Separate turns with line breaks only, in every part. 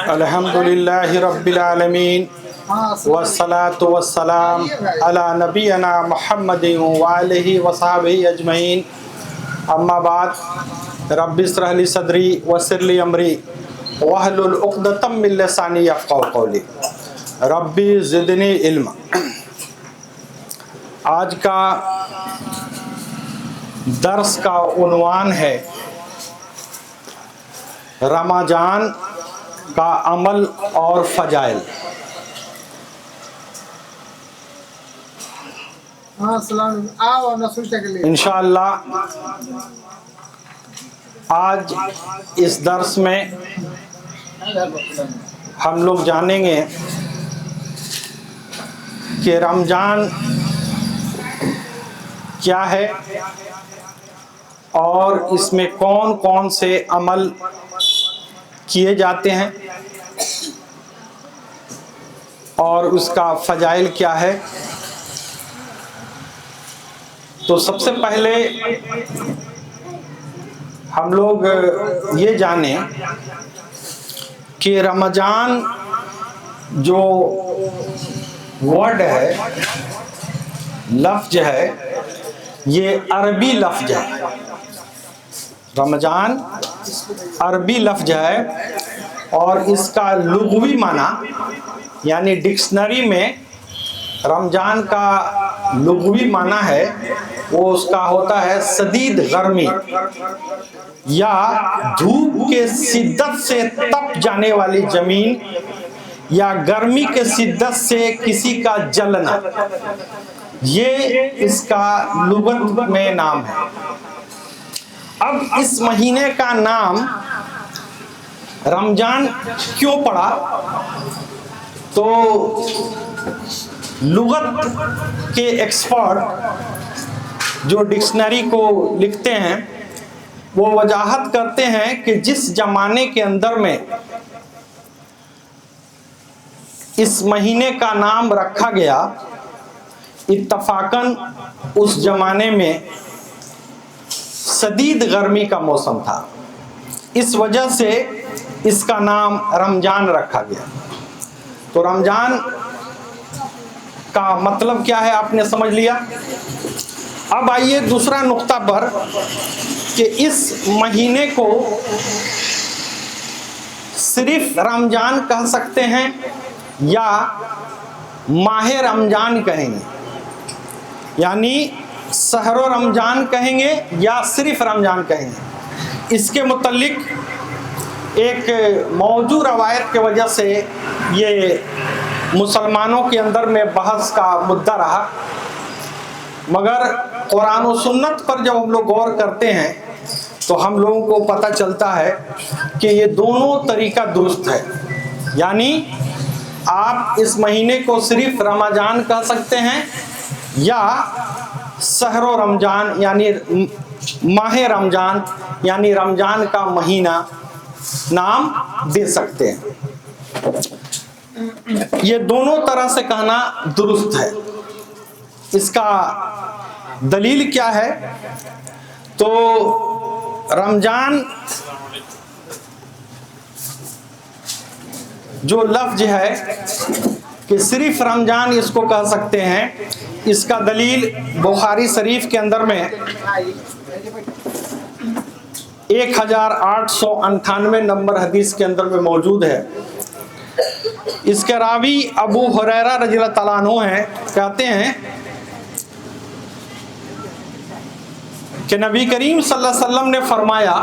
الحمدللہ رب العالمین والصلاة والسلام علی نبینا محمد وآلہ وصحبہ اجمعین، اما بعد، رب اشرح لی صدری ویسر لی امری واحلل عقدۃ من لسانی یفقہوا قولی ربی زدنی علما۔ آج کا درس کا عنوان ہے رمضان کا عمل اور فضائل۔ انشاءاللہ آج اس درس میں ہم لوگ جانیں گے کہ رمضان کیا ہے اور اس میں کون کون سے عمل کیے جاتے ہیں اور اس کا فضائل کیا ہے۔ تو سب سے پہلے ہم لوگ یہ جانیں کہ رمضان جو ورڈ ہے، لفظ ہے، یہ عربی لفظ ہے۔ رمضان عربی لفظ ہے اور اس کا لغوی معنی یعنی ڈکشنری میں رمضان کا لغوی معنی ہے، وہ اس کا ہوتا ہے شدید گرمی یا دھوپ کے شدت سے تپ جانے والی زمین یا گرمی کے شدت سے کسی کا جلنا، یہ اس کا لغت میں نام ہے۔ اب اس مہینے کا نام رمضان کیوں پڑا؟ تو لغت کے ایکسپرٹ جو ڈکشنری کو لکھتے ہیں وہ وضاحت کرتے ہیں کہ جس زمانے کے اندر میں اس مہینے کا نام رکھا گیا، اتفاقاً اس زمانے میں شدید گرمی کا موسم تھا، اس وجہ سے اس کا نام رمضان رکھا گیا۔ تو رمضان کا مطلب کیا ہے آپ نے سمجھ لیا۔ اب آئیے دوسرا نقطہ پر کہ اس مہینے کو صرف رمضان کہہ سکتے ہیں یا ماہ رمضان کہیں گے، یعنی شہر رمضان کہیں گے یا صرف رمضان کہیں گے۔ اس کے متعلق ایک موضوع روایت کی وجہ سے یہ مسلمانوں کے اندر میں بحث کا مدعا رہا، مگر قرآن و سنت پر جب ہم لوگ غور کرتے ہیں تو ہم لوگوں کو پتہ چلتا ہے کہ یہ دونوں طریقہ درست ہے، یعنی آپ اس مہینے کو صرف رمضان کہہ سکتے ہیں یا شہر رمضان یعنی ماہ رمضان یعنی رمضان کا مہینہ نام دے سکتے ہیں۔ یہ دونوں طرح سے کہنا درست ہے۔ اس کا دلیل کیا ہے؟ تو رمضان جو لفظ ہے کہ صرف رمضان اس کو کہہ سکتے ہیں، اس کا دلیل بخاری شریف کے اندر میں 1898 نمبر حدیث کے اندر میں موجود ہے۔ اس کے راوی ابو ہریرہ رضی اللہ تعالیٰ عنہ ہیں، کہتے ہیں کہ نبی کریم صلی اللہ علیہ وسلم نے فرمایا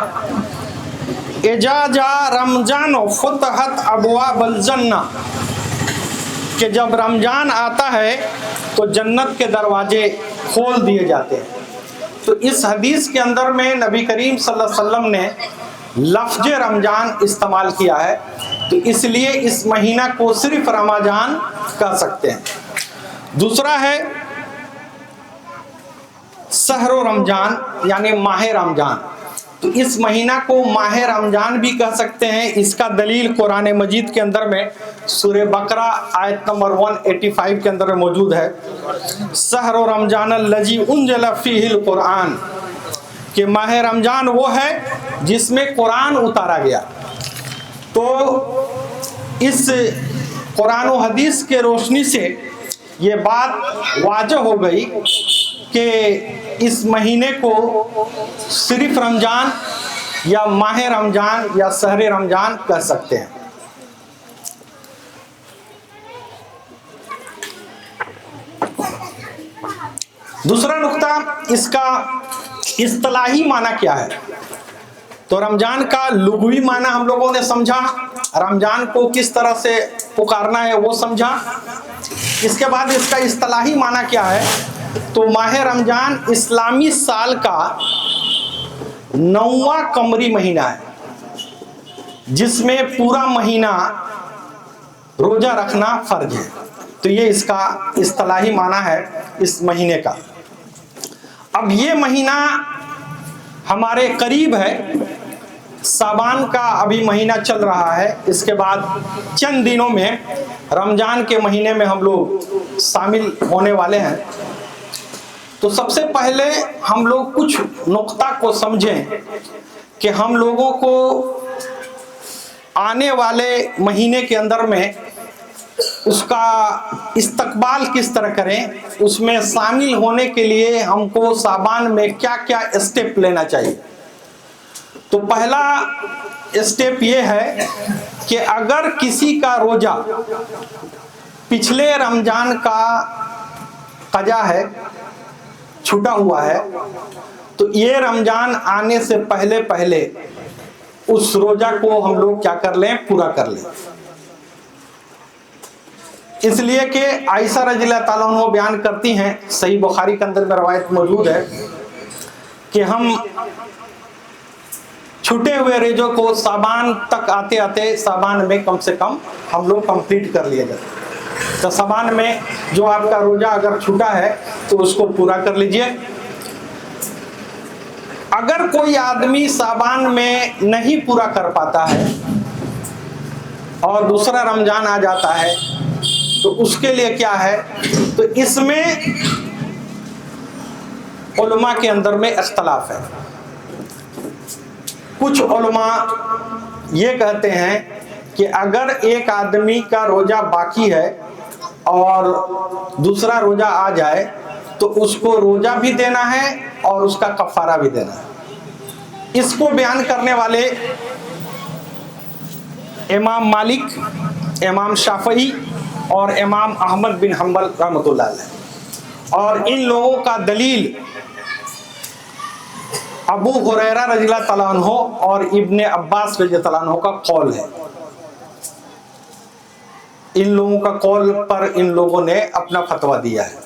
اذا جاء رمضان فتحت ابواب الجنہ، کہ جب رمضان آتا ہے تو جنت کے دروازے کھول دیے جاتے ہیں۔ تو اس حدیث کے اندر میں نبی کریم صلی اللہ علیہ وسلم نے لفظ رمضان استعمال کیا ہے، تو اس لیے اس مہینہ کو صرف رمضان کہہ سکتے ہیں۔ دوسرا ہے شہر رمضان یعنی ماہ رمضان۔ تو اس مہینہ کو ماہ رمضان بھی کہہ سکتے ہیں. اس کا دلیل قرآن مجید کے اندر میں سورہ بقرہ آیت نمبر 185 کے اندر میں موجود ہے. شہر رمضان الذی انزل فیہ القرآن، کہ ماہ رمضان وہ ہے جس میں قرآن اتارا گیا. تو اس قرآن و حدیث کے روشنی سے یہ بات واضح ہو گئی کہ اس مہینے کو صرف رمضان یا ماہ رمضان یا شہر رمضان کہہ سکتے ہیں. دوسرا نقطہ، اس کا اصطلاحی معنی کیا ہے. تو رمضان کا لغوی معنی ہم لوگوں نے سمجھا، رمضان کو کس طرح سے پکارنا ہے وہ سمجھا. اس کے بعد اس کا اصطلاحی معنی کیا ہے. تو ماہ رمضان اسلامی سال کا 9واں قمری مہینہ ہے جس میں پورا مہینہ روزہ رکھنا فرض ہے. تو یہ اس کا اصطلاحی معنی ہے اس مہینے کا. اب یہ مہینہ ہمارے قریب ہے، شعبان کا ابھی مہینہ چل رہا ہے. اس کے بعد چند دنوں میں رمضان کے مہینے میں ہم لوگ شامل ہونے والے ہیں. تو سب سے پہلے ہم لوگ کچھ نقطہ کو سمجھیں کہ ہم لوگوں کو آنے والے مہینے کے اندر میں اس کا استقبال کس طرح کریں، اس میں شامل ہونے کے لیے ہم کو شعبان میں کیا کیا اسٹیپ لینا چاہیے. تو پہلا اسٹیپ یہ ہے کہ اگر کسی کا روزہ پچھلے رمضان کا قضا ہے، چھوٹا ہوا ہے، تو یہ رمضان آنے سے پہلے پہلے اس روزہ کو ہم لوگ کیا کر لیں، پورا کر لیں. اس لیے کہ عائشہ رضی اللہ تعالیٰ عنہ بیان کرتی ہیں، صحیح بخاری کے اندر میں روایت موجود ہے کہ ہم چھوٹے ہوئے روزوں کو شعبان تک آتے آتے شعبان میں کم سے کم ہم لوگ کمپلیٹ کر لیے جاتے. تو شعبان میں جو آپ کا روزہ اگر چھوٹا ہے تو اس کو پورا کر لیجئے. اگر کوئی آدمی شعبان میں نہیں پورا کر پاتا ہے اور دوسرا رمضان آ جاتا ہے تو اس کے لیے کیا ہے. تو اس میں علماء کے اندر میں اختلاف ہے. کچھ علماء یہ کہتے ہیں کہ اگر ایک آدمی کا روزہ باقی ہے اور دوسرا روزہ آ جائے تو اس کو روزہ بھی دینا ہے اور اس کا کفارہ بھی دینا ہے. اس کو بیان کرنے والے امام مالک، امام شافعی اور امام احمد بن حنبل رحمۃ اللہ علیہ. اور ان لوگوں کا دلیل ابو ہریرہ رضی اللہ تعالیٰ عنہ اور ابن عباس رضی اللہ عنہ کا قول ہے. ان لوگوں کا قول پر ان لوگوں نے اپنا فتویٰ دیا ہے.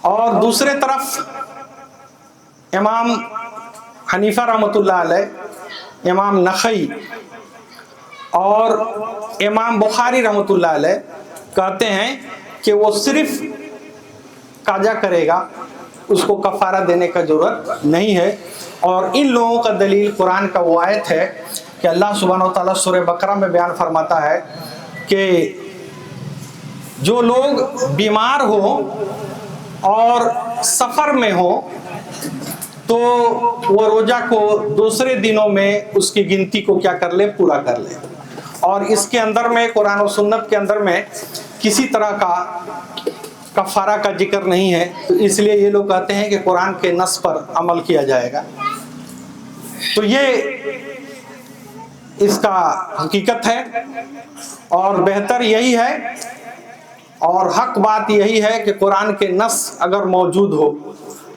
اور دوسرے طرف امام حنیفہ رحمۃ اللہ علیہ، امام نخعی اور امام بخاری رحمۃ اللہ علیہ کہتے ہیں کہ وہ صرف قضا کرے گا، اس کو کفارہ دینے کا ضرورت نہیں ہے. اور ان لوگوں کا دلیل قرآن کا وہ آیت ہے کہ اللہ سبحانہ و تعالیٰ سورہ بقرہ میں بیان فرماتا ہے کہ جو لوگ بیمار ہوں اور سفر میں ہوں تو وہ روزہ کو دوسرے دنوں میں اس کی گنتی کو کیا کر لے، پورا کر لے. اور اس کے اندر میں قرآن و سنت کے اندر میں کسی طرح کا کفارہ کا ذکر نہیں ہے. تو اس لیے یہ لوگ کہتے ہیں کہ قرآن کے نص پر عمل کیا جائے گا. تو یہ اس کا حقیقت ہے اور بہتر یہی ہے اور حق بات یہی ہے کہ قرآن کے نص اگر موجود ہو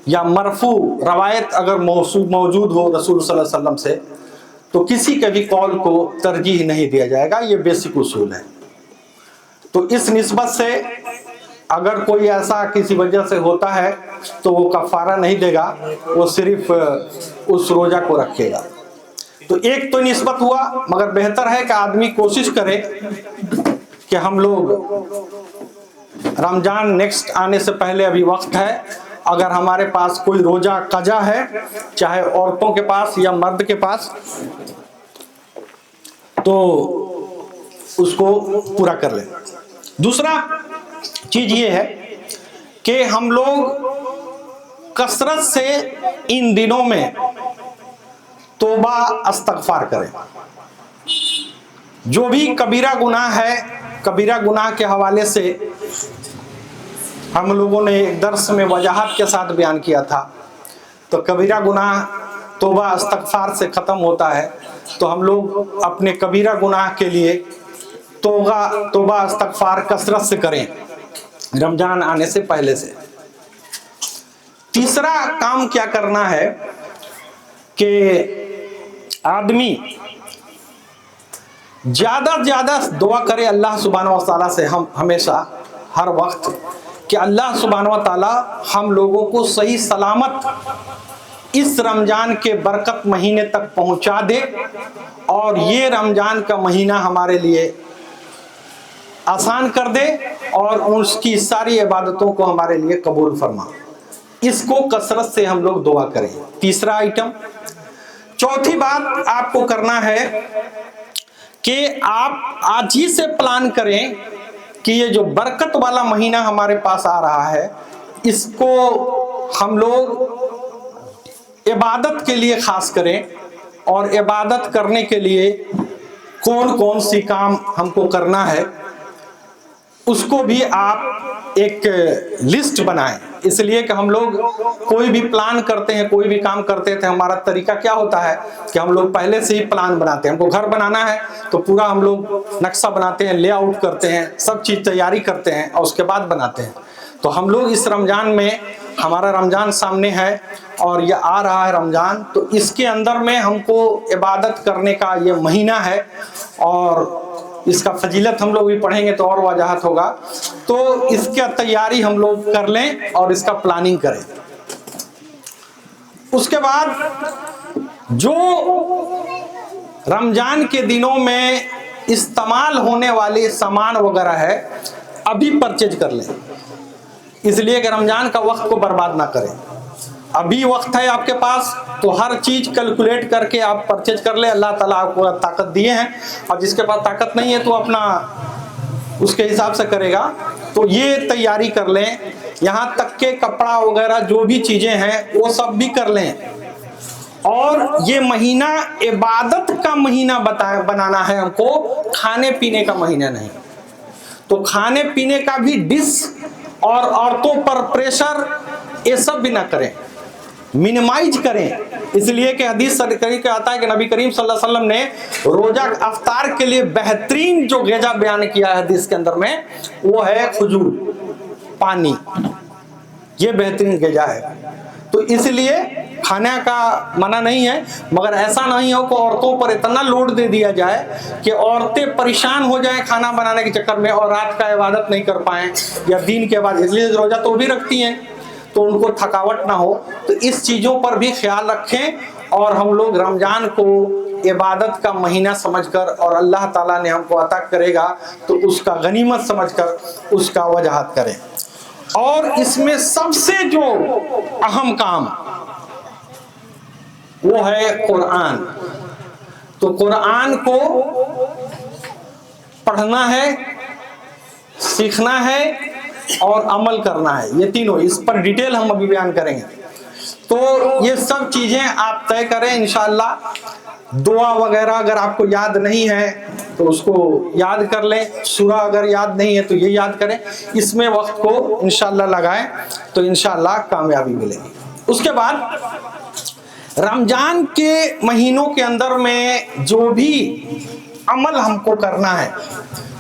یا مرفوع روایت اگر موجود ہو رسول صلی اللہ علیہ وسلم سے تو کسی کے بھی قول کو ترجیح نہیں دیا جائے گا. یہ بیسک اصول ہے. تو اس نسبت سے اگر کوئی ایسا کسی وجہ سے ہوتا ہے تو وہ کفارہ نہیں دے گا، وہ صرف اس روزہ کو رکھے گا. تو ایک تو نسبت ہوا، مگر بہتر ہے کہ آدمی کوشش کرے کہ ہم لوگ رمضان نیکسٹ آنے سے پہلے ابھی وقت ہے اگر ہمارے پاس کوئی روزہ قضا ہے، چاہے عورتوں کے پاس یا مرد کے پاس، تو اس کو پورا کر لیں۔ دوسرا چیز یہ ہے کہ ہم لوگ کثرت سے ان دنوں میں توبہ استغفار کریں۔ جو بھی کبیرہ گناہ ہے، کبیرہ گناہ کے حوالے سے ہم لوگوں نے ایک درس میں وضاحت کے ساتھ بیان کیا تھا، تو کبیرہ گناہ توبہ استغفار سے ختم ہوتا ہے، تو ہم لوگ اپنے کبیرہ گناہ کے لیے توبہ استغفار کثرت سے کریں رمضان آنے سے پہلے سے۔ تیسرا کام کیا کرنا ہے کہ آدمی زیادہ سے زیادہ دعا کرے اللہ سبحانہ و تعالیٰ سے، ہم ہمیشہ ہر وقت، کہ اللہ سبحانہ و تعالیٰ ہم لوگوں کو صحیح سلامت اس رمضان کے برکت مہینے تک پہنچا دے، اور یہ رمضان کا مہینہ ہمارے لیے آسان کر دے اور اس کی ساری عبادتوں کو ہمارے لیے قبول فرما۔ اس کو کثرت سے ہم لوگ دعا کریں۔ تیسرا آئٹم۔ چوتھی بات آپ کو کرنا ہے کہ آپ آج ہی سے پلان کریں کہ یہ جو برکت والا مہینہ ہمارے پاس آ رہا ہے، اس کو ہم لوگ عبادت کے لیے خاص کریں، اور عبادت کرنے کے لیے کون کون سی کام ہم کو کرنا ہے اس کو بھی آپ ایک لسٹ بنائیں۔ اس لیے کہ ہم لوگ کوئی بھی پلان کرتے ہیں، کوئی بھی کام کرتے تھے، ہمارا طریقہ کیا ہوتا ہے کہ ہم لوگ پہلے سے ہی پلان بناتے ہیں۔ ہم کو گھر بنانا ہے تو پورا ہم لوگ نقشہ بناتے ہیں، لے آؤٹ کرتے ہیں، سب چیز تیاری کرتے ہیں اور اس کے بعد بناتے ہیں۔ تو ہم لوگ اس رمضان میں، ہمارا رمضان سامنے ہے اور یہ آ رہا ہے رمضان، تو اس کے اندر میں ہم کو عبادت کرنے کا یہ مہینہ ہے، اور اس کا فضیلت ہم لوگ بھی پڑھیں گے تو اور وضاحت ہوگا۔ تو اس کا تیاری ہم لوگ کر لیں اور اس کا پلاننگ کریں۔ اس کے بعد جو رمضان کے دنوں میں استعمال ہونے والے سامان وغیرہ ہے، ابھی پرچیز کر لیں، اس لیے کہ رمضان کا وقت کو برباد نہ کریں۔ ابھی وقت ہے آپ کے پاس، تو ہر چیز کیلکولیٹ کر کے آپ پرچیز کر لیں۔ اللہ تعالیٰ آپ کو طاقت دیے ہیں، اور جس کے پاس طاقت نہیں ہے تو اپنا اس کے حساب سے کرے گا۔ تو یہ تیاری کر لیں، یہاں تک کہ کپڑا وغیرہ جو بھی چیزیں ہیں وہ سب بھی کر لیں۔ اور یہ مہینہ عبادت کا مہینہ بنانا ہے ہم کو، کھانے پینے کا مہینہ نہیں۔ تو کھانے پینے کا بھی ڈش اور عورتوں پر پریشر یہ سب بھی نہ کریں، منیمائز کریں۔ اس لیے کہ حدیث شریف کا آتا ہے کہ نبی کریم صلی اللہ علیہ وسلم نے روزہ افطار کے لیے بہترین جو غذا بیان کیا ہے حدیث کے اندر میں، وہ ہے کھجور، پانی، یہ بہترین غذا ہے۔ تو اس لیے کھانے کا منع نہیں ہے، مگر ایسا نہیں ہو کہ عورتوں پر اتنا لوڈ دے دیا جائے کہ عورتیں پریشان ہو جائیں کھانا بنانے کے چکر میں، اور رات کا عبادت نہیں کر پائیں یا دن کے بعد۔ اس لیے روزہ تو بھی رکھتی ہیں تو ان کو تھکاوٹ نہ ہو، تو اس چیزوں پر بھی خیال رکھیں، اور ہم لوگ رمضان کو عبادت کا مہینہ سمجھ کر، اور اللہ تعالیٰ نے ہم کو عطا کرے گا تو اس کا غنیمت سمجھ کر اس کا وجاہت کریں۔ اور اس میں سب سے جو اہم کام وہ ہے قرآن۔ تو قرآن کو پڑھنا ہے، سیکھنا ہے اور عمل کرنا ہے، یہ تینوں، اس پر ڈیٹیل ہم ابھی بیان کریں گے۔ تو یہ سب چیزیں آپ طے کریں انشاءاللہ۔ دعا وغیرہ اگر آپ کو یاد نہیں ہے تو اس کو یاد کر لیں، سورہ اگر یاد نہیں ہے تو یہ یاد کریں، اس میں وقت کو انشاءاللہ لگائیں تو انشاءاللہ کامیابی ملے گی۔ اس کے بعد رمضان کے مہینوں کے اندر میں جو بھی عمل ہم کو کرنا ہے،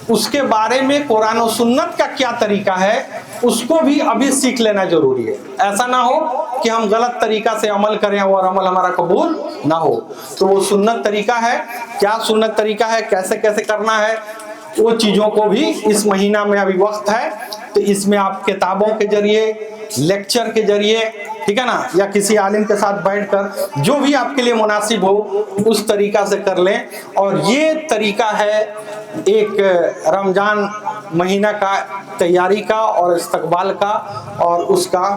اس کے بارے میں قرآن و سنت کا کیا طریقہ ہے، اس کو بھی ابھی سیکھ لینا ضروری ہے۔ ایسا نہ ہو کہ ہم غلط طریقہ سے عمل کریں اور عمل ہمارا قبول نہ ہو۔ تو وہ سنت طریقہ ہے، کیا سنت طریقہ ہے، کیسے کیسے کرنا ہے، وہ چیزوں کو بھی اس مہینہ میں ابھی وقت ہے، تو اس میں آپ کتابوں کے ذریعے، لیکچر کے ذریعے، ٹھیک ہے نا، یا کسی عالم کے ساتھ بیٹھ کر جو بھی آپ کے لیے مناسب ہو اس طریقہ سے کر لیں۔ اور یہ طریقہ ہے ایک رمضان مہینہ کا تیاری کا اور استقبال کا اور اس کا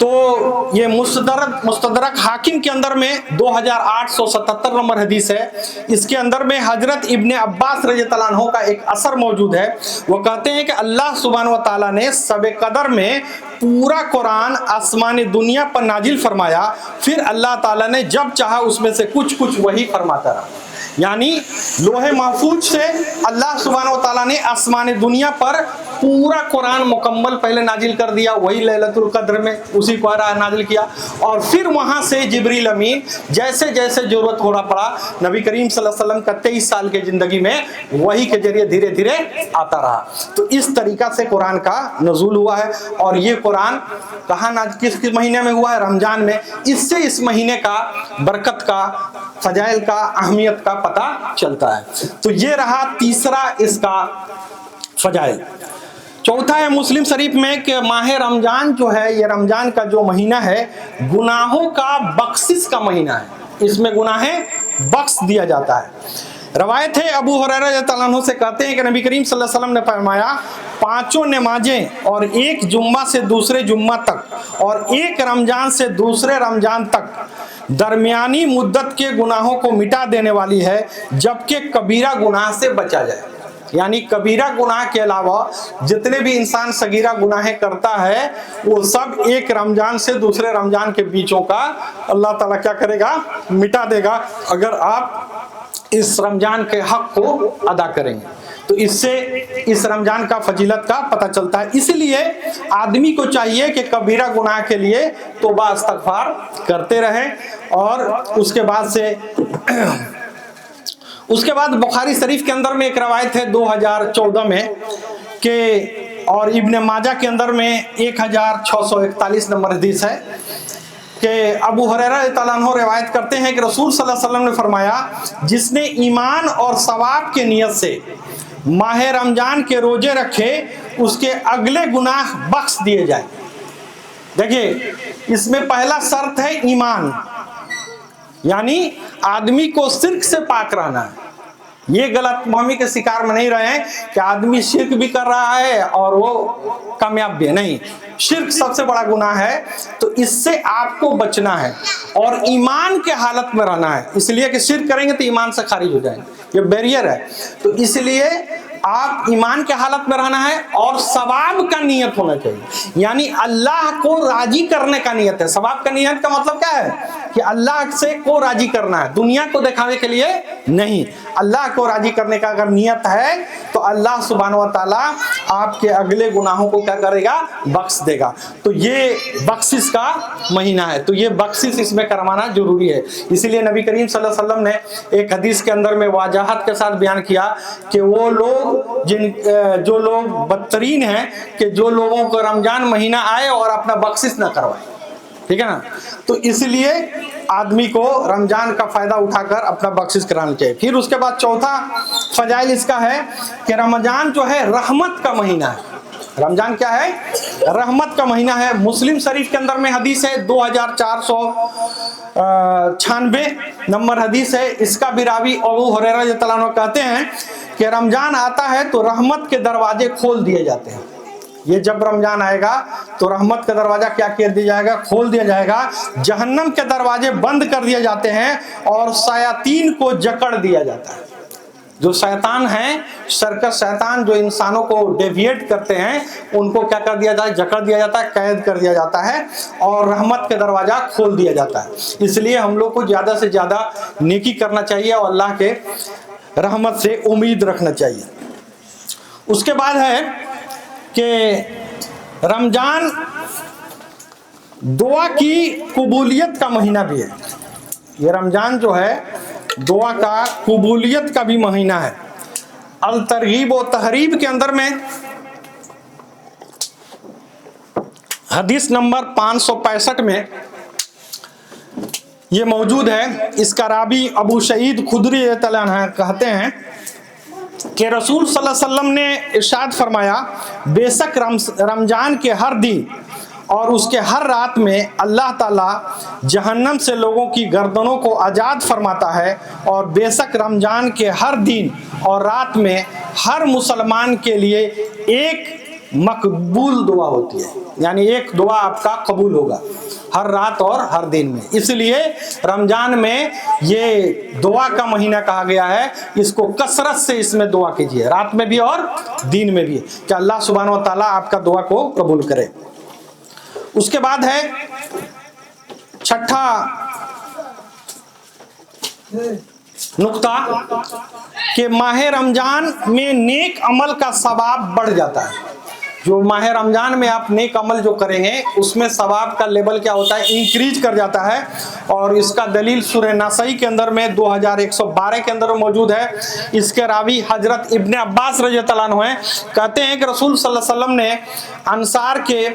تو یہ مستدرک حاکم کے اندر میں 2877 نمبر حدیث ہے. اس کے اندر میں حضرت ابن عباس رضی اللہ عنہ کا ایک اثر موجود ہے. وہ کہتے ہیں کہ اللہ سبحانہ و تعالیٰ نے شب قدر میں پورا قرآن آسمان دنیا پر نازل فرمایا، پھر اللہ تعالیٰ نے جب چاہا اس میں سے کچھ وحی فرماتا رہا. یعنی لوح محفوظ سے اللہ سبحانہ و تعالیٰ نے آسمان دنیا پر پورا قرآن مکمل پہلے نازل کر دیا، وہی لیلۃ القدر میں اسی کو نازل کیا، اور پھر وہاں سے جبریل امین جیسے جیسے ضرورت ہونا پڑا نبی کریم صلی اللہ علیہ وسلم کا 23 سال کی زندگی میں وہی کے ذریعے دھیرے دھیرے آتا رہا. تو اس طریقہ سے قرآن کا نزول ہوا ہے. اور یہ قرآن کہاں کس مہینے میں ہوا ہے؟ رمضان میں. اس سے اس مہینے کا برکت کا، فضائل کا، اہمیت کا پتہ چلتا ہے. تو یہ رہا تیسرا اس کا فضائل. چوتھا ہے مسلم شریف میں کہ ماہ رمضان جو ہے، یہ رمضان کا جو مہینہ ہے گناہوں کا بخشش کا مہینہ ہے. اس میں گناہیں بخش دیا جاتا ہے. روایت ہے ابو ہریرہ رضی اللہ عنہ سے کہتے ہیں کہ نبی کریم صلی اللہ علیہ وسلم نے فرمایا 5 نمازیں اور 1 جمعہ سے دوسرے جمعہ تک اور 1 رمضان سے دوسرے رمضان تک درمیانی مدت کے گناہوں کو مٹا دینے والی ہے، جبکہ کبیرہ گناہ سے بچا جائے. یعنی کبیرہ گناہ کے علاوہ جتنے بھی انسان صغیرہ گناہیں کرتا ہے وہ سب 1 رمضان سے دوسرے رمضان کے بیچوں کا اللہ تعالیٰ کیا کرے گا؟ مٹا دے گا، اگر آپ اس رمضان کے حق کو ادا کریں گے. تو اس سے اس رمضان کا فضیلت کا پتہ چلتا ہے. اس لیے آدمی کو چاہیے کہ کبیرہ گناہ کے لیے توبہ استغفار کرتے رہیں. اور اس کے بعد بخاری شریف کے اندر میں ایک روایت ہے 2014 میں کہ، اور ابن ماجہ کے اندر میں 1641 نمبر حدیث ہے کہ ابو ہریرہ رضی اللہ عنہ روایت کرتے ہیں کہ رسول صلی اللہ علیہ وسلم نے فرمایا جس نے ایمان اور ثواب کے نیت سے ماہ رمضان کے روزے رکھے اس کے اگلے گناہ بخش دیے جائیں. دیکھیے اس میں پہلا شرط ہے ایمان، یعنی آدمی کو شرک سے پاک رہنا ہے. یہ غلط فہمی کے شکار میں نہیں رہے کہ آدمی شرک بھی کر رہا ہے اور وہ کامیاب بھی ہے. نہیں، شرک سب سے بڑا گناہ ہے. تو اس سے آپ کو بچنا ہے اور ایمان کے حالت میں رہنا ہے. اس لیے کہ شرک کریں گے تو ایمان سے خارج ہو جائیں گے، یہ بیریئر ہے. تو اس لیے آپ ایمان کے حالت میں رہنا ہے اور ثواب کا نیت ہونا چاہیے، یعنی اللہ کو راضی کرنے کا نیت ہے. ثواب کا نیت کا مطلب کیا ہے؟ کہ اللہ سے کو راضی کرنا ہے، دنیا کو دکھانے کے لیے نہیں. اللہ کو راضی کرنے کا اگر نیت ہے تو اللہ سبحانہ و تعالیٰ آپ کے اگلے گناہوں کو کیا کرے گا؟ بخش دے گا. تو یہ بخشش کا مہینہ ہے. تو یہ بخشش اس میں کروانا ضروری ہے. اسی لیے نبی کریم صلی اللہ علیہ وسلم نے ایک حدیث کے اندر میں وضاحت کے ساتھ بیان کیا کہ وہ لوگ جو لوگ بدترین ہیں کہ جو لوگوں کو رمضان مہینہ آئے اور اپنا بخشش نہ کروائے. ٹھیک ہے نا؟ تو اس لیے آدمی کو رمضان کا فائدہ اٹھا کر اپنا بخشش کرانا چاہیے. پھر اس کے بعد چوتھا فضائل اس کا ہے کہ رمضان جو ہے رحمت کا مہینہ ہے. رمضان کیا ہے؟ رحمت کا مہینہ ہے. مسلم شریف کے اندر میں حدیث ہے 2496 نمبر حدیث ہے. اس کا بھی راوی ابو ہریرہ رضی اللہ عنہ کہتے ہیں کہ رمضان آتا ہے تو رحمت کے دروازے کھول دیے جاتے ہیں. یہ جب رمضان آئے گا تو رحمت کا دروازہ کیا کر دیا جائے گا؟ کھول دیا جائے گا. جہنم کے دروازے بند کر دیے جاتے ہیں اور شیاطین کو جکڑ دیا جاتا ہے. جو شیطان ہیں، سرکش شیطان جو انسانوں کو ڈیویٹ کرتے ہیں، ان کو کیا کر دیا جاتا ہے؟ جکڑ دیا جاتا ہے، قید کر دیا جاتا ہے اور رحمت کے دروازہ کھول دیا جاتا ہے. اس لیے ہم لوگ کو زیادہ سے زیادہ نیکی کرنا چاہیے اور اللہ کے رحمت سے امید رکھنا چاہیے. اس کے بعد ہے کہ رمضان دعا کی قبولیت کا مہینہ بھی ہے. یہ رمضان جو ہے دعا کا قبولیت کا بھی مہینہ ہے. الترغیب و تحریب کے اندر میں حدیث نمبر 565 میں یہ موجود ہے. اس کا راوی ابو سعید خدری رضی اللہ عنہ کہتے ہیں کہ رسول صلی اللہ علیہ وسلم نے ارشاد فرمایا بے شک رمضان کے ہر دن اور اس کے ہر رات میں اللہ تعالیٰ جہنم سے لوگوں کی گردنوں کو آزاد فرماتا ہے، اور بے شک رمضان کے ہر دن اور رات میں ہر مسلمان کے لیے ایک مقبول دعا ہوتی ہے، یعنی ایک دعا آپ کا قبول ہوگا ہر رات اور ہر دن میں. اس لیے رمضان میں یہ دعا کا مہینہ کہا گیا ہے. اس کو کثرت سے اس میں دعا کیجیے، رات میں بھی اور دن میں بھی، کہ اللہ سبحانہ و تعالیٰ آپ کا دعا کو قبول کرے. اس کے بعد ہے چھٹا نقطہ کہ ماہ رمضان میں نیک عمل کا ثواب بڑھ جاتا ہے. جو ماہ رمضان میں آپ نیک عمل جو کریں گے اس میں ثواب کا لیول کیا ہوتا ہے، انکریز کر جاتا ہے. اور اس کا دلیل سورہ نسائی کے اندر میں 2112 کے اندر موجود ہے. اس کے راوی حضرت ابن عباس رضی اللہ عنہ ہیں، کہتے ہیں کہ رسول صلی اللہ علیہ وسلم نے انصار کے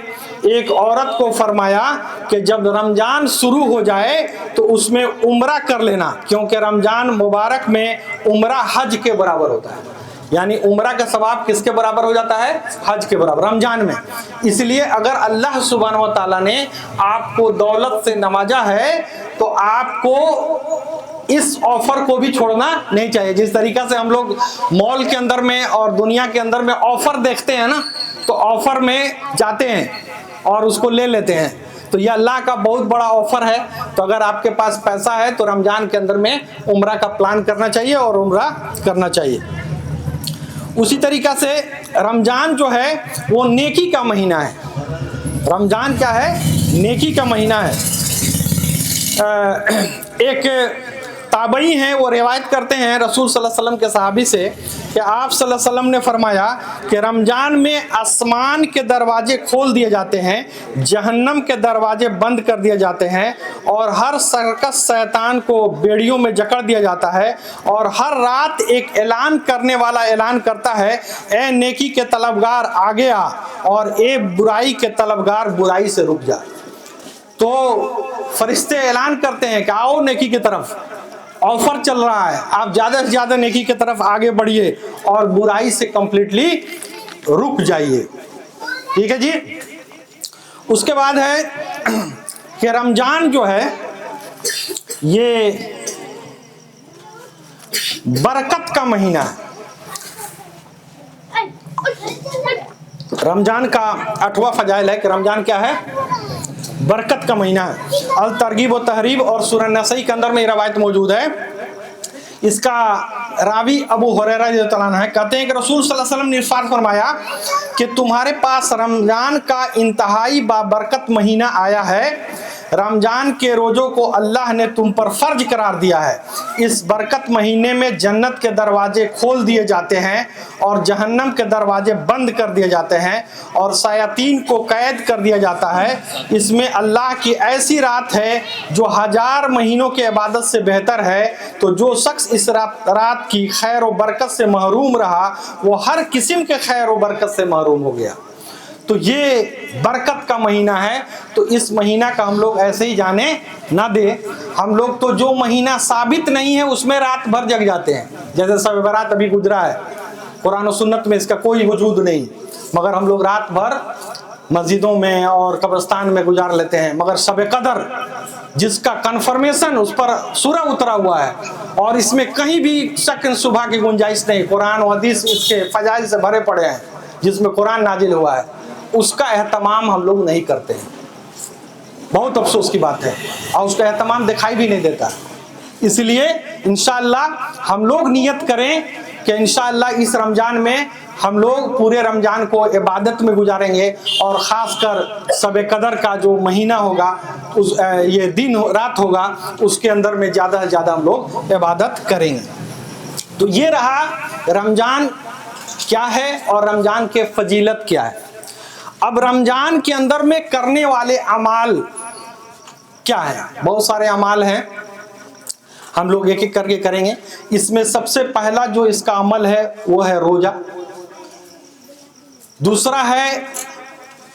ایک عورت کو فرمایا کہ جب رمضان شروع ہو جائے تو اس میں عمرہ کر لینا، کیونکہ رمضان مبارک میں عمرہ حج کے برابر ہوتا ہے. یعنی عمرہ کا ثواب کس کے برابر ہو جاتا ہے، حج کے برابر رمضان میں. اس لیے اگر اللہ سبحانہ و تعالیٰ نے آپ کو دولت سے نوازا ہے تو آپ کو اس آفر کو بھی چھوڑنا نہیں چاہیے. جس طریقہ سے ہم لوگ مال کے اندر میں اور دنیا کے اندر میں آفر دیکھتے ہیں نا، تو آفر میں جاتے ہیں اور اس کو لے لیتے ہیں. تو یہ اللہ کا بہت بڑا آفر ہے. تو اگر آپ کے پاس پیسہ ہے تو رمضان کے اندر میں عمرہ کا پلان کرنا چاہیے اور عمرہ کرنا چاہیے. اسی طریقہ سے رمضان جو ہے وہ نیکی کا مہینہ ہے. رمضان کیا ہے، نیکی کا مہینہ ہے. ایک تابعی ہیں، وہ روایت کرتے ہیں رسول صلی اللہ علیہ وسلم کے صحابی سے کہ آپ صلی اللہ علیہ وسلم نے فرمایا کہ رمضان میں آسمان کے دروازے کھول دیے جاتے ہیں، جہنم کے دروازے بند کر دیے جاتے ہیں، اور ہر سرکس شیطان کو بیڑیوں میں جکڑ دیا جاتا ہے، اور ہر رات ایک اعلان کرنے والا اعلان کرتا ہے اے نیکی کے طلبگار آگے آ، اور اے برائی کے طلبگار برائی سے رک جا. تو فرشتے اعلان کرتے ہیں کہ آؤ نیکی کی طرف، آفر چل رہا ہے، آپ زیادہ سے زیادہ نیکی کی طرف آگے بڑھیے اور برائی سے کمپلیٹلی رک جائیے. ٹھیک ہے جی. اس کے بعد ہے کہ رمضان جو ہے یہ برکت کا مہینہ ہے. رمضان کا 8واں فضائل ہے کہ رمضان کیا ہے، برکت کا مہینہ ہے. الترغیب و تحریب اور سورہ نسائی کے اندر میں یہ روایت موجود ہے. اس کا راوی ابو ہریرہ رضی اللہ عنہ ہے، کہتے ہیں کہ رسول صلی اللہ علیہ وسلم نے ارشاد فرمایا کہ تمہارے پاس رمضان کا انتہائی بابرکت مہینہ آیا ہے. رمضان کے روزوں کو اللہ نے تم پر فرض قرار دیا ہے. اس برکت مہینے میں جنت کے دروازے کھول دیے جاتے ہیں اور جہنم کے دروازے بند کر دیے جاتے ہیں اور شیاطین کو قید کر دیا جاتا ہے. اس میں اللہ کی ایسی رات ہے جو 1000 مہینوں کے عبادت سے بہتر ہے. تو جو شخص اس رات کی خیر و برکت سے محروم رہا وہ ہر قسم کے خیر و برکت سے محروم ہو گیا. تو یہ برکت کا مہینہ ہے. تو اس مہینہ کا ہم لوگ ایسے ہی جانے نہ دیں. ہم لوگ تو جو مہینہ ثابت نہیں ہے اس میں رات بھر جگ جاتے ہیں. جیسے شب برات ابھی گزرا ہے، قرآن و سنت میں اس کا کوئی وجود نہیں، مگر ہم لوگ رات بھر مسجدوں میں اور قبرستان میں گزار لیتے ہیں. مگر شب قدر جس کا کنفرمیشن اس پر سورہ اترا ہوا ہے اور اس میں کہیں بھی شک صبح کی گنجائش نہیں، قرآن و حدیث اس کے فضائل سے بھرے پڑے ہیں جس میں قرآن نازل ہوا ہے، اس کا اہتمام ہم لوگ نہیں کرتے ہیں. بہت افسوس کی بات ہے، اور اس کا اہتمام دکھائی بھی نہیں دیتا. اس لیے انشاءاللہ ہم لوگ نیت کریں کہ انشاءاللہ اس رمضان میں ہم لوگ پورے رمضان کو عبادت میں گزاریں گے، اور خاص کر شب قدر کا جو مہینہ ہوگا، یہ دن رات ہوگا، اس کے اندر میں زیادہ سے زیادہ ہم لوگ عبادت کریں گے. تو یہ رہا رمضان کیا ہے اور رمضان کے فضیلت کیا ہے. اب رمضان کے اندر میں کرنے والے اعمال کیا ہے؟ بہت سارے اعمال ہیں، ہم لوگ ایک ایک کر کے کریں گے. اس میں سب سے پہلا جو اس کا عمل ہے وہ ہے روزہ. دوسرا ہے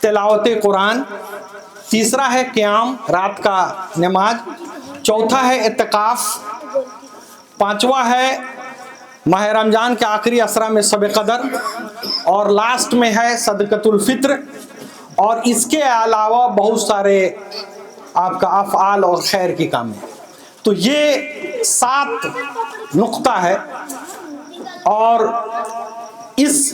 تلاوت قرآن. تیسرا ہے قیام، رات کا نماز. چوتھا ہے اعتکاف. پانچواں ہے ماہ رمضان کے آخری اسرا میں شب قدر. اور لاسٹ میں ہے صدقۃ الفطر. اور اس کے علاوہ بہت سارے آپ کا افعال اور خیر کی کام ہے. تو یہ 7 نقطہ ہے، اور اس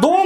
2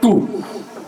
2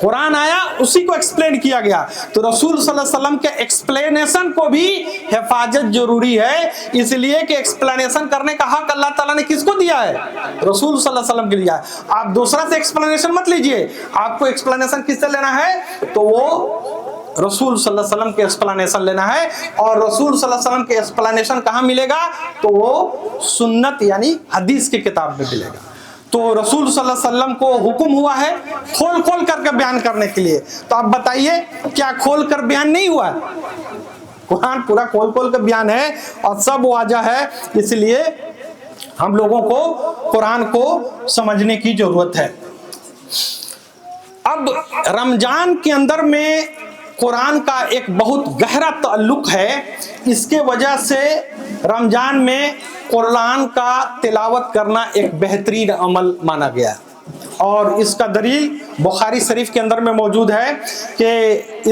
قرآن آیا اسی کو ایکسپلین کیا گیا. تو رسول صلی اللہ علیہ وسلم کے ایکسپلینیشن کو بھی حفاظت ضروری ہے, اس لیے کہ ایکسپلینیشن کرنے کا حق اللہ تعالیٰ نے کس کو دیا ہے؟ رسول صلی اللہ علیہ وسلم کے لیا ہے. آپ دوسرا سے ایکسپلینیشن مت لیجئے, آپ کو ایکسپلینیشن کس سے لینا ہے؟ تو وہ رسول صلی اللہ علیہ وسلم کے ایکسپلینیشن لینا ہے. اور رسول صلی اللہ علیہ وسلم کے ایکسپلینیشن کہاں ملے گا؟ تو وہ سنت یعنی حدیث کی کتاب میں ملے گا. تو رسول صلی اللہ علیہ وسلم کو حکم ہوا ہے کھول کھول کر کے بیان کرنے کے لیے. تو آپ بتائیے کیا کھول کر بیان نہیں ہوا ہے؟ قرآن پورا کھول کھول کر بیان ہے اور سب واضح ہے. اس لیے ہم لوگوں کو قرآن کو سمجھنے کی ضرورت ہے. اب رمضان کے اندر میں قرآن کا ایک بہت گہرا تعلق ہے. اس کے وجہ سے رمضان میں قرآن کا تلاوت کرنا ایک بہترین عمل مانا گیا ہے. اور اس کا دلیل بخاری شریف کے اندر میں موجود ہے کہ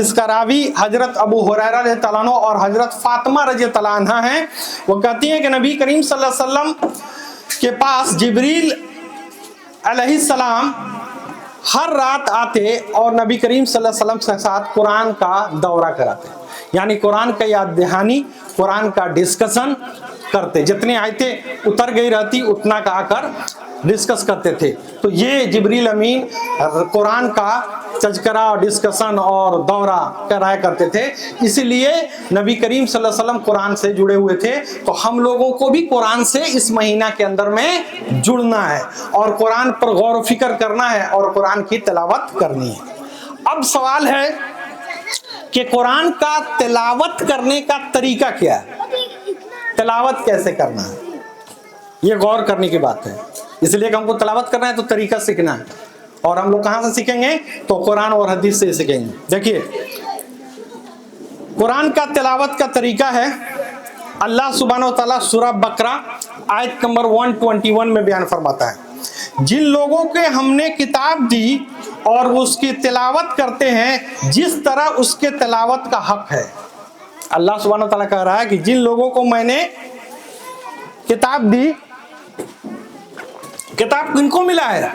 اس کا راوی حضرت ابو ہریرہ رضی اللہ عنہ اور حضرت فاطمہ رضی اللہ عنہ ہیں. وہ کہتی ہیں کہ نبی کریم صلی اللہ علیہ وسلم کے پاس جبریل علیہ السلام ہر رات آتے اور نبی کریم صلی اللہ علیہ وسلم کے ساتھ قرآن کا دورہ کراتے, یعنی قرآن کا یاد دہانی, قرآن کا ڈسکشن کرتے. جتنی آیتیں اتر گئی رہتی اتنا کا آ کر ڈسکس کرتے تھے. تو یہ جبریل امین قرآن کا تذکرہ اور ڈسکشن اور دورہ کرایا کرتے تھے. اسی لیے نبی کریم صلی اللہ علیہ وسلم قرآن سے جڑے ہوئے تھے. تو ہم لوگوں کو بھی قرآن سے اس مہینہ کے اندر میں جڑنا ہے اور قرآن پر غور و فکر کرنا ہے اور قرآن کی تلاوت کرنی ہے. اب سوال ہے کہ قرآن کا تلاوت کرنے کا طریقہ کیا ہے؟ تلاوت کیسے کرنا ہے, یہ غور کرنے کی بات ہے. اس لیے کہ ہم کو تلاوت کرنا ہے تو طریقہ سیکھنا ہے. اور ہم لوگ کہاں سے سیکھیں گے؟ تو قرآن اور حدیث سے سیکھیں گے. دیکھیے قرآن کا تلاوت کا طریقہ ہے, اللہ سبحانہ و تعالیٰ سورہ بقرہ آیت نمبر 121 میں بیان فرماتا ہے, جن لوگوں کے ہم نے کتاب دی اور اس کی تلاوت کرتے ہیں جس طرح اس کے تلاوت کا حق ہے. اللہ سبحانہ و تعالیٰ کہہ رہا ہے کہ جن لوگوں کو میں نے کتاب دی, کتاب کن کو ملا ہے؟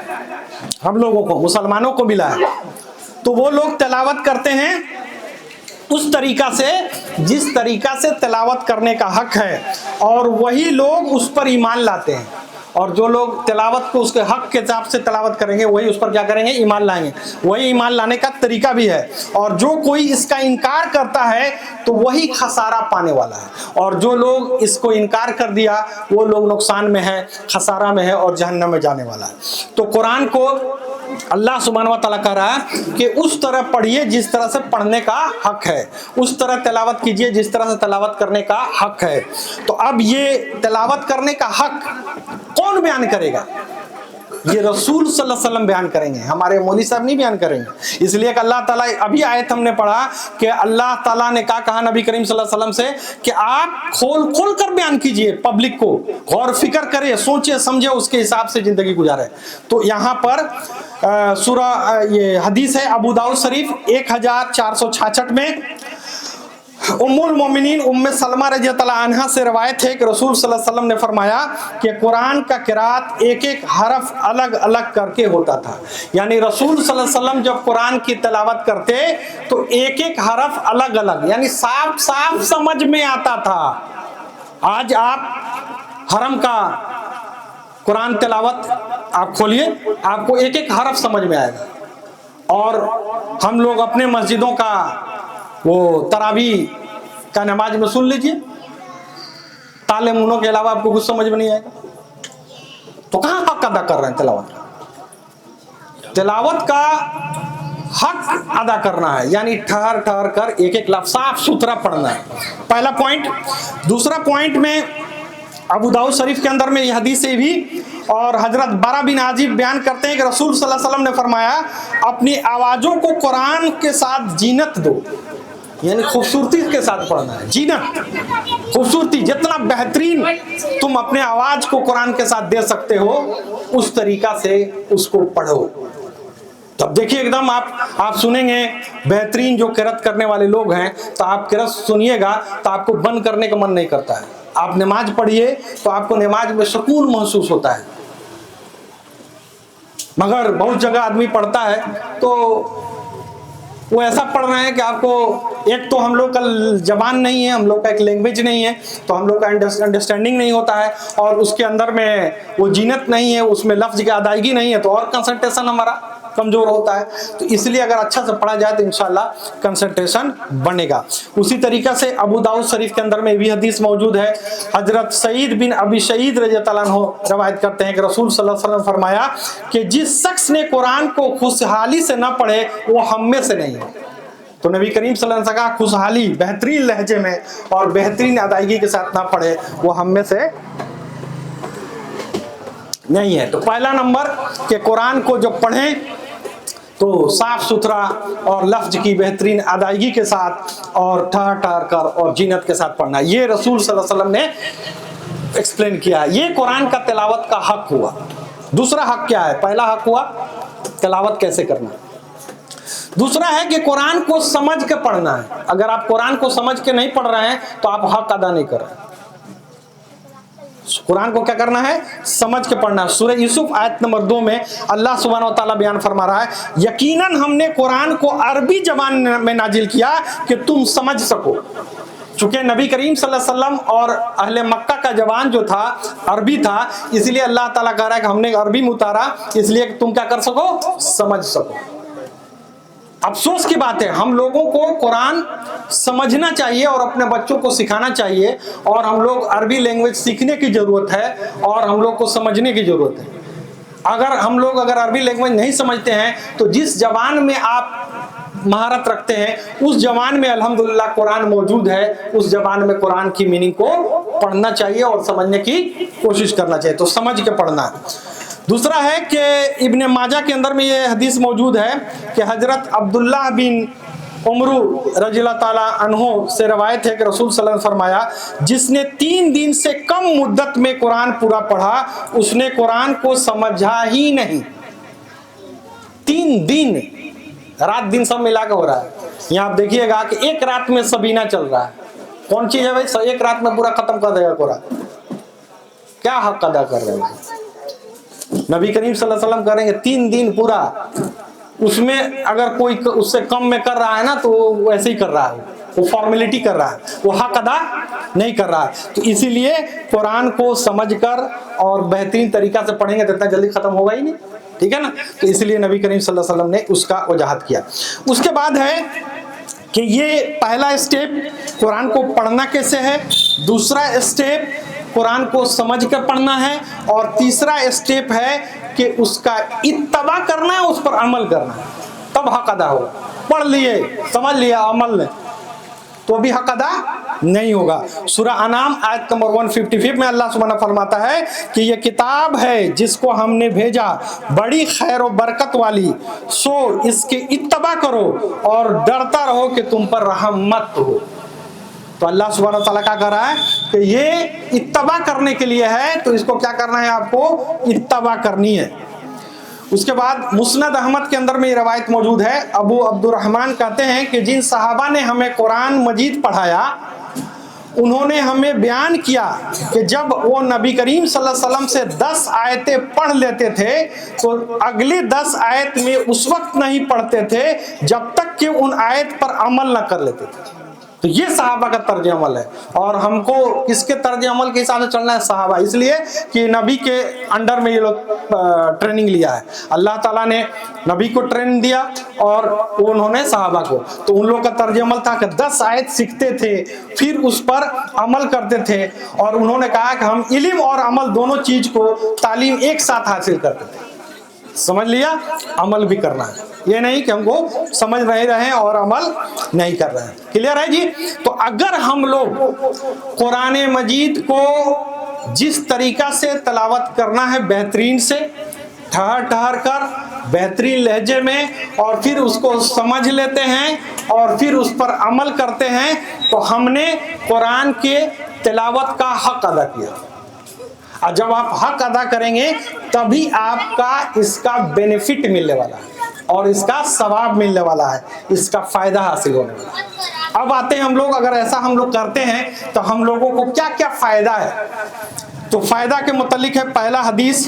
ہم لوگوں کو, مسلمانوں کو ملا ہے. تو وہ لوگ تلاوت کرتے ہیں اس طریقہ سے جس طریقہ سے تلاوت کرنے کا حق ہے, اور وہی لوگ اس پر ایمان لاتے ہیں. اور جو لوگ تلاوت کو اس کے حق کے حساب سے تلاوت کریں گے وہی اس پر کیا کریں گے؟ ایمان لائیں گے. وہی ایمان لانے کا طریقہ بھی ہے. اور جو کوئی اس کا انکار کرتا ہے تو وہی خسارہ پانے والا ہے. اور جو لوگ اس کو انکار کر دیا وہ لوگ نقصان میں ہے, خسارہ میں ہے اور جہنم میں جانے والا ہے. تو قرآن کو اللہ سبحانہ و تعالیٰ کہہ رہا ہے کہ اس طرح پڑھیے جس طرح سے پڑھنے کا حق ہے, اس طرح تلاوت کیجئے جس طرح سے تلاوت کرنے کا حق ہے. تو اب یہ تلاوت کرنے کا حق کون بیان کرے گا؟ یہ رسول صلی اللہ علیہ وسلم بیان کریں گے, ہمارے مولوی صاحب نہیں بیان کریں گے. اس لیے کہ اللہ تعالیٰ, ابھی آیت ہم نے پڑھا کہ اللہ تعالیٰ نے کہا نبی کریم صلی اللہ علیہ وسلم سے کہ آپ کھول کھول کر بیان کیجئے, پبلک کو غور فکر کرے, سوچے سمجھے, اس کے حساب سے زندگی گزارے. تو یہاں پر سورہ یہ حدیث ہے ابو داؤد شریف 1466 میں ام المومنین ام سلمہ رضی اللہ عنہا سے روایت ہے کہ رسول صلی اللہ علیہ وسلم نے فرمایا کہ قرآن کا قرات ایک ایک حرف الگ الگ کر کے ہوتا تھا. یعنی رسول صلی اللہ علیہ وسلم جب قرآن کی تلاوت کرتے تو ایک ایک حرف الگ الگ, یعنی صاف صاف سمجھ میں آتا تھا. آج آپ حرم کا قرآن تلاوت آپ کھولیے, آپ کو ایک ایک حرف سمجھ میں آئے گا. اور ہم لوگ اپنے مسجدوں کا وہ تراویح کا نماز میں سن لیجئے, تالے منوں کے علاوہ آپ کو کچھ سمجھ میں نہیں آئے گا. تو کہاں حق ادا کر رہے ہیں تلاوت کا؟ تلاوت کا حق ادا کرنا ہے, یعنی ٹھہر ٹھہر کر ایک ایک لفظ صاف ستھرا پڑھنا ہے. پہلا پوائنٹ. دوسرا پوائنٹ میں ابو داؤد شریف کے اندر میں یہ حدیث سے بھی اور حضرت برا بن عازب بیان کرتے ہیں کہ رسول صلی اللہ علیہ وسلم نے فرمایا اپنی آوازوں کو قرآن کے ساتھ زینت دو, یعنی خوبصورتی کے ساتھ پڑھنا ہے. زینت, خوبصورتی, جتنا بہترین تم اپنے آواز کو قرآن کے ساتھ دے سکتے ہو اس طریقہ سے اس کو پڑھو. تب دیکھیے ایک دم آپ سنیں گے بہترین جو قرات کرنے والے لوگ ہیں, تو آپ قرات سنیے گا تو آپ کو بند کرنے کا من نہیں کرتا ہے. آپ نماز پڑھیے تو آپ کو نماز میں سکون محسوس ہوتا ہے. مگر بہت جگہ آدمی پڑھتا ہے تو وہ ایسا پڑھ رہے ہیں کہ آپ کو ایک تو ہم لوگ کا زبان نہیں ہے، ہم لوگ کا ایک لینگویج نہیں ہے، تو ہم لوگ کا انڈرسٹینڈنگ نہیں ہوتا ہے، اور اس کے اندر میں وہ جینت نہیں ہے، اس میں لفظ کی ادائیگی نہیں ہے، تو اور کنسنٹریشن ہمارا کمزور ہوتا ہے. تو اس لیے اگر اچھا سے پڑھا جائے تو انشاءاللہ کنسنٹریشن بنے گا. اسی طریقہ سے ابو داؤد شریف کے اندر میں بھی حدیث موجود ہے. حضرت سعید بن ابی سعید رضی اللہ عنہ روایت کرتے ہیں کہ رسول صلی اللہ علیہ وسلم نے فرمایا کہ جس شخص نے قرآن کو خوشحالی سے نہ پڑھے وہ ہم میں سے نہیں ہے. تو نبی کریم صلی اللہ علیہ وسلم نے کہا خوشحالی بہترین لہجے میں اور بہترین ادائیگی کے ساتھ نہ پڑھے وہ ہم میں سے نہیں ہے. تو پہلا نمبر کہ قرآن کو جو پڑھیں تو صاف ستھرا اور لفظ کی بہترین ادائیگی کے ساتھ اور ٹھہر ٹھہر کر اور جینت کے ساتھ پڑھنا. یہ رسول صلی اللہ علیہ وسلم نے ایکسپلین کیا. یہ قرآن کا تلاوت کا حق ہوا. دوسرا حق کیا ہے؟ پہلا حق ہوا تلاوت کیسے کرنا. دوسرا ہے کہ قرآن کو سمجھ کے پڑھنا ہے. اگر آپ قرآن کو سمجھ کے نہیں پڑھ رہے ہیں تو آپ حق ادا نہیں کر رہے ہیں. قرآن کو کیا کرنا ہے؟ سمجھ کے پڑھنا ہے. سورہ یوسف آیت نمبر 2 میں اللہ سبحانہ و تعالیٰ بیان فرما رہا ہے یقیناً ہم نے قرآن کو عربی زبان میں نازل کیا کہ تم سمجھ سکو. چونکہ نبی کریم صلی اللہ علیہ وسلم اور اہل مکہ کا زبان جو تھا عربی تھا، اس لیے اللہ تعالیٰ کہہ رہا ہے کہ ہم نے عربی میں اتارا اس لیے کہ تم کیا کر سکو؟ سمجھ سکو. افسوس کی بات ہے ہم لوگوں کو قرآن سمجھنا چاہیے اور اپنے بچوں کو سکھانا چاہیے، اور ہم لوگ عربی لینگویج سیکھنے کی ضرورت ہے اور ہم لوگ کو سمجھنے کی ضرورت ہے. اگر عربی لینگویج نہیں سمجھتے ہیں تو جس زبان میں آپ مہارت رکھتے ہیں اس زبان میں الحمدللہ قرآن موجود ہے، اس زبان میں قرآن کی میننگ کو پڑھنا چاہیے اور سمجھنے کی کوشش کرنا چاہیے. تو سمجھ کے پڑھنا. دوسرا ہے کہ ابن ماجہ کے اندر میں یہ حدیث موجود ہے کہ حضرت عبداللہ بن عمرو رضی اللہ تعالیٰ عنہ سے روایت ہے کہ رسول صلی اللہ علیہ وسلم فرمایا جس نے 3 دن سے کم مدت میں قرآن پورا پڑھا اس نے قرآن کو سمجھا ہی نہیں. 3 دن، رات دن سب ملا کے ہو رہا ہے. یہاں آپ دیکھیے گا کہ ایک رات میں سبینہ چل رہا ہے. کون چیز ہے بھائی؟ ایک رات میں پورا ختم کر دے گا قرآن. کیا حق ادا کر رہے ہیں؟ نبی کریم صلی اللہ علیہ وسلم کریں گے 3 دن پورا. اس میں اگر کوئی اس سے کم میں کر رہا ہے نا تو وہ ایسے ہی کر رہا ہے، وہ فارمیلٹی کر رہا ہے، وہ حق ادا نہیں کر رہا ہے. تو اسی لیے قرآن کو سمجھ کر اور بہترین طریقہ سے پڑھیں گے تو اتنا جلدی ختم ہوگا ہی نہیں. ٹھیک ہے نا. تو اس لیے نبی کریم صلی اللہ علیہ وسلم نے اس کا وضاحت کیا. اس کے بعد ہے کہ یہ پہلا اسٹیپ قرآن کو پڑھنا کیسے ہے، دوسرا اسٹیپ قرآن کو سمجھ کر پڑھنا ہے، اور تیسرا اسٹیپ ہے کہ اس کا اتباع کرنا ہے، اس پر عمل کرنا ہے. تب حق ادا ہوگا. پڑھ لیے سمجھ لیا عمل نہیں تو ابھی حق ادا نہیں ہوگا. سورہ انعام آیت نمبر 155 میں اللہ سبحانہ فرماتا ہے کہ یہ کتاب ہے جس کو ہم نے بھیجا بڑی خیر و برکت والی، سو اس کے اتباع کرو اور ڈرتا رہو کہ تم پر رحم مت ہو. تو اللہ سبحانہ تعالیٰ کیا کہہ رہا ہے کہ یہ اتباع کرنے کے لیے ہے، تو اس کو کیا کرنا ہے؟ آپ کو اتباع کرنی ہے. اس کے بعد مسند احمد کے اندر میں یہ روایت موجود ہے. ابو عبد الرحمن کہتے ہیں کہ جن صحابہ نے ہمیں قرآن مجید پڑھایا انہوں نے ہمیں بیان کیا کہ جب وہ نبی کریم صلی اللہ علیہ وسلم سے 10 آیتیں پڑھ لیتے تھے تو اگلی 10 آیت میں اس وقت نہیں پڑھتے تھے جب تک کہ ان آیت پر عمل نہ کر لیتے تھے. تو یہ صحابہ کا طرز عمل ہے، اور ہم کو کس کے طرز عمل کے حساب سے چلنا ہے؟ صحابہ. اس لیے کہ نبی کے انڈر میں یہ لوگ ٹریننگ لیا ہے. اللہ تعالیٰ نے نبی کو ٹریننگ دیا اور انہوں نے صحابہ کو. تو ان لوگوں کا طرز عمل تھا کہ 10 آیت سیکھتے تھے پھر اس پر عمل کرتے تھے، اور انہوں نے کہا کہ ہم علم اور عمل دونوں چیز کو تعلیم ایک ساتھ حاصل کرتے تھے. سمجھ لیا؟ عمل بھی کرنا ہے، یہ نہیں کہ ہم کو سمجھ نہیں رہے اور عمل نہیں کر رہے ہیں. کلیئر ہے جی؟ تو اگر ہم لوگ قرآن مجید کو جس طریقہ سے تلاوت کرنا ہے بہترین سے ٹھہر ٹھہر کر بہترین لہجے میں، اور پھر اس کو سمجھ لیتے ہیں اور پھر اس پر عمل کرتے ہیں، تو ہم نے قرآن کے تلاوت کا حق ادا کیا. اور جب آپ حق ادا کریں گے تبھی آپ کا اس کا بینیفٹ ملنے والا ہے اور اس کا ثواب ملنے والا ہے، اس کا فائدہ حاصل ہونے والا ہے. اب آتے ہیں ہم لوگ، اگر ایسا ہم لوگ کرتے ہیں تو ہم لوگوں کو کیا کیا فائدہ ہے. تو فائدہ کے متعلق ہے پہلا حدیث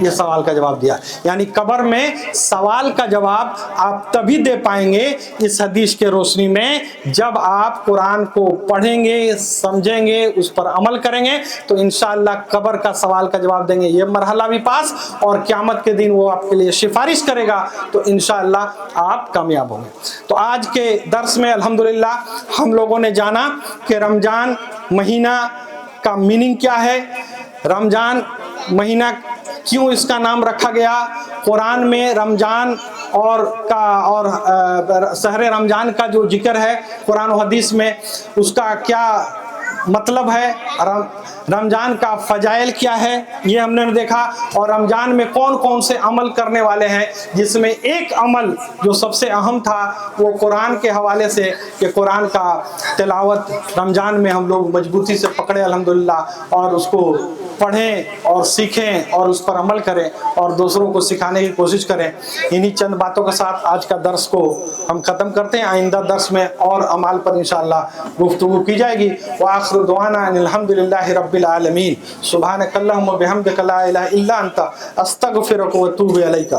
یہ سوال کا جواب دیا. یعنی قبر میں سوال کا جواب آپ تبھی دے پائیں گے اس حدیث کے روشنی میں جب آپ قرآن کو پڑھیں گے, سمجھیں گے, اس پر عمل کریں گے, تو انشاءاللہ قبر کا سوال کا جواب دیں گے. یہ مرحلہ بھی پاس, اور قیامت کے دن وہ آپ کے لیے سفارش کرے گا, تو انشاءاللہ آپ کامیاب ہوں گے. تو آج کے درس میں الحمدللہ ہم لوگوں نے جانا کہ رمضان مہینہ کا میننگ کیا ہے, رمضان مہینہ کیوں اس کا نام رکھا گیا, قرآن میں رمضان اور شہر رمضان کا جو ذکر ہے قرآن و حدیث میں, اس کا کیا مطلب ہے, رمضان کا فضائل کیا ہے, یہ ہم نے دیکھا. اور رمضان میں کون کون سے عمل کرنے والے ہیں, جس میں ایک عمل جو سب سے اہم تھا وہ قرآن کے حوالے سے کہ قرآن کا تلاوت رمضان میں ہم لوگ مضبوطی سے پکڑے الحمدللہ, اور اس کو پڑھیں اور سیکھیں اور اس پر عمل کریں اور دوسروں کو سکھانے کی کوشش کریں. انہی چند باتوں کے ساتھ آج کا درس کو ہم ختم کرتے ہیں. آئندہ درس میں اور اعمال پر انشاءاللہ گفتگو کی جائے گی. وآخر دعوانا ان الحمدللہ رب العالمین. سبحانک اللہم و بحمدک لا الہ الا انت استغفرک و اتوب الیک.